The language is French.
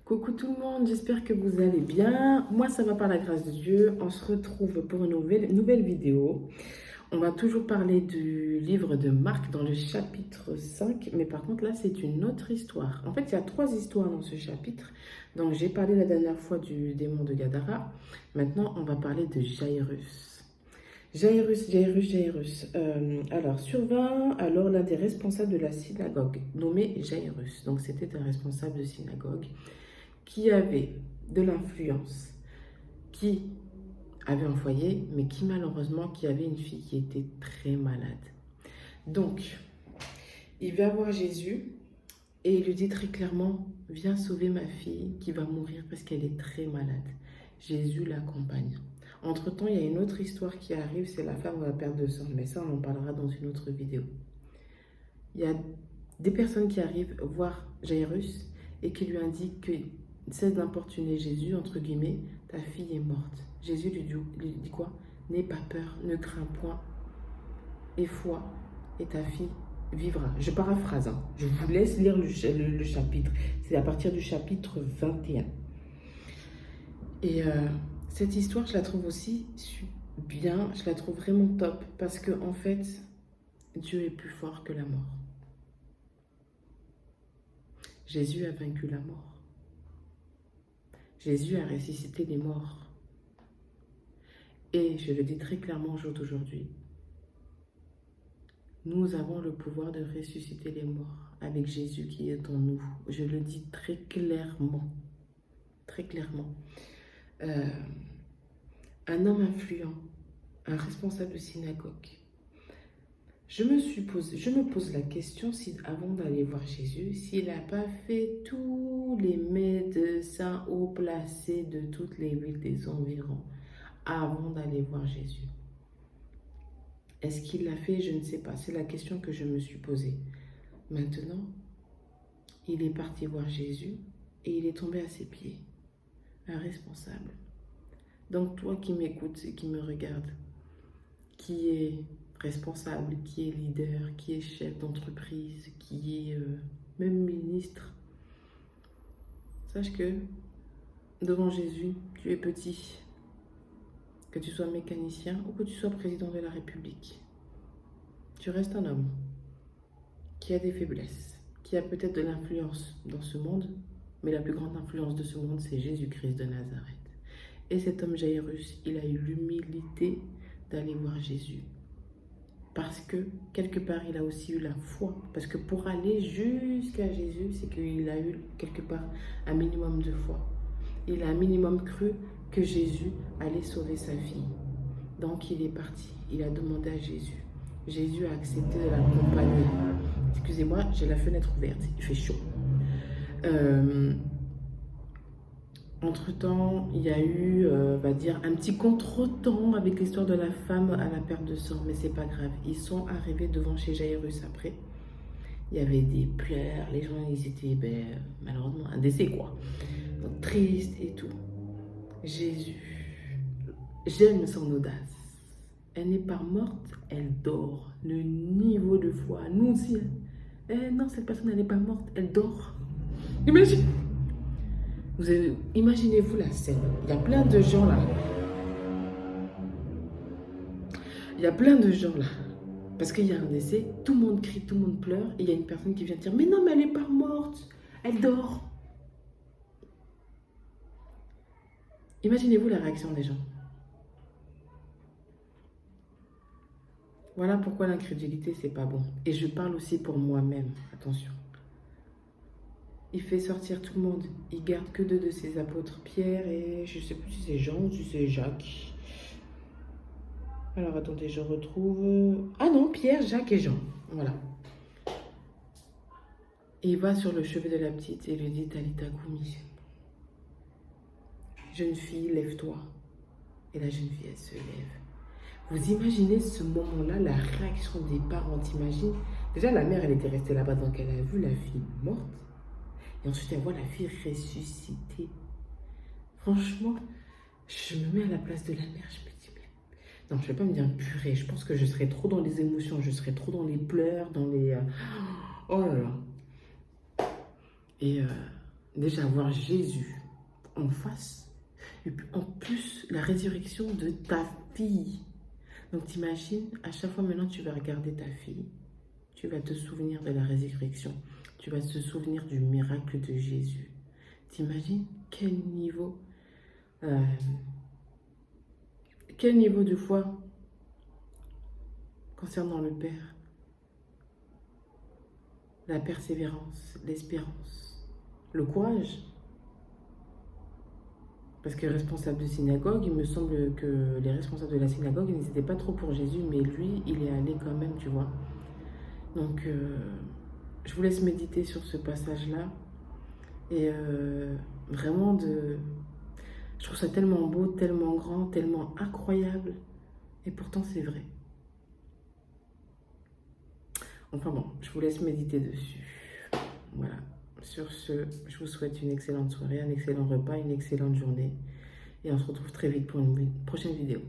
Coucou tout le monde, j'espère que vous allez bien. Moi, ça va par la grâce de Dieu. On se retrouve pour une nouvelle vidéo. On va toujours parler du livre de Marc dans le chapitre 5, mais par contre là, c'est une autre histoire. En fait, il y a 3 histoires dans ce chapitre. Donc, j'ai parlé la dernière fois du démon de Gadara. Maintenant, on va parler de Jairus. Jairus. Alors, survint alors l'un des responsables de la synagogue, nommé Jairus. Donc, c'était un responsable de synagogue qui avait de l'influence, qui avait un foyer, mais qui malheureusement qui avait une fille qui était très malade. Donc, il va voir Jésus et il lui dit très clairement, viens sauver ma fille qui va mourir parce qu'elle est très malade. Jésus l'accompagne. Entre-temps, il y a une autre histoire qui arrive, c'est la femme à la perte de sang, mais ça on en parlera dans une autre vidéo. Il y a des personnes qui arrivent voir Jairus et qui lui indiquent que cesse d'importuner Jésus, entre guillemets, ta fille est morte. Jésus lui dit quoi? N'aie pas peur, ne crains point, aie foi, et ta fille vivra. Je paraphrase, hein. Je vous laisse lire le chapitre. C'est à partir du chapitre 21. Et cette histoire, je la trouve aussi bien, je la trouve vraiment top, parce que en fait, Dieu est plus fort que la mort. Jésus a vaincu la mort. Jésus a ressuscité les morts. Et je le dis très clairement au jour d'aujourd'hui, nous avons le pouvoir de ressusciter les morts avec Jésus qui est en nous. Je le dis très clairement. Très clairement. Un homme influent, un responsable de synagogue. Je me pose la question si avant d'aller voir Jésus, s'il n'a pas fait tous les médecins haut placés de toutes les villes des environs avant d'aller voir Jésus. Est-ce qu'il l'a fait? Je ne sais pas. C'est la question que je me suis posée. Maintenant, il est parti voir Jésus et il est tombé à ses pieds. Un responsable. Donc toi qui m'écoutes et qui me regardes, qui est responsable, qui est leader, qui est chef d'entreprise, qui est même ministre, sache que devant Jésus, tu es petit. Que tu sois mécanicien ou que tu sois président de la République, tu restes un homme qui a des faiblesses, qui a peut-être de l'influence dans ce monde, mais la plus grande influence de ce monde, c'est Jésus-Christ de Nazareth. Et cet homme Jairus, il a eu l'humilité d'aller voir Jésus. Parce que, quelque part, il a aussi eu la foi. Parce que pour aller jusqu'à Jésus, c'est qu'il a eu, quelque part, un minimum de foi. Il a un minimum cru que Jésus allait sauver sa fille. Donc, il est parti. Il a demandé à Jésus. Jésus a accepté de l'accompagner. Excusez-moi, j'ai la fenêtre ouverte. Il fait chaud. Entre-temps, il y a eu, on va dire, un petit contretemps avec l'histoire de la femme à la perte de sang, mais c'est pas grave. Ils sont arrivés devant chez Jairus après. Il y avait des pleurs, les gens, ils étaient, malheureusement, un décès, quoi. Donc, triste et tout. Jésus, j'aime son audace. Elle n'est pas morte, elle dort. Le niveau de foi, nous aussi. Non, cette personne, elle n'est pas morte, elle dort. Imagine. Imaginez-vous la scène. Il y a plein de gens là. Il y a plein de gens là. Parce qu'il y a un décès, tout le monde crie, tout le monde pleure. Et il y a une personne qui vient dire, mais non, mais elle n'est pas morte. Elle dort. Imaginez-vous la réaction des gens. Voilà pourquoi l'incrédulité, c'est pas bon. Et je parle aussi pour moi-même. Attention. Il fait sortir tout le monde. Il garde que 2 de ses apôtres, Pierre et je ne sais plus si c'est Jean ou si c'est Jacques. Alors attendez, je retrouve... Ah non, Pierre, Jacques et Jean. Voilà. Et il va sur le chevet de la petite et lui dit, Talita Koumi. Jeune fille, lève-toi. Et la jeune fille, elle se lève. Vous imaginez ce moment-là, la réaction des parents, t'imagines? Déjà, la mère, elle était restée là-bas, donc elle a vu la fille morte. Et ensuite, elle voit la fille ressuscitée. Franchement, je me mets à la place de la mère. Je me dis, mais... Non, je ne vais pas me dire purée. Je pense que je serais trop dans les émotions. Je serais trop dans les pleurs, dans les... Oh là là. Et déjà voir Jésus en face, et puis en plus la résurrection de ta fille. Donc t'imagines, à chaque fois maintenant tu vas regarder ta fille, tu vas te souvenir de la résurrection, tu vas te souvenir du miracle de Jésus. T'imagines euh, quel niveau de foi concernant le Père, la persévérance, l'espérance, le courage. Parce que responsable de synagogue, il me semble que les responsables de la synagogue, ils n'étaient pas trop pour Jésus, mais lui, il est allé quand même, tu vois. Donc, je vous laisse méditer sur ce passage-là. Et vraiment, je trouve ça tellement beau, tellement grand, tellement incroyable. Et pourtant, c'est vrai. Enfin bon, je vous laisse méditer dessus. Voilà. Sur ce, je vous souhaite une excellente soirée, un excellent repas, une excellente journée. Et on se retrouve très vite pour une prochaine vidéo.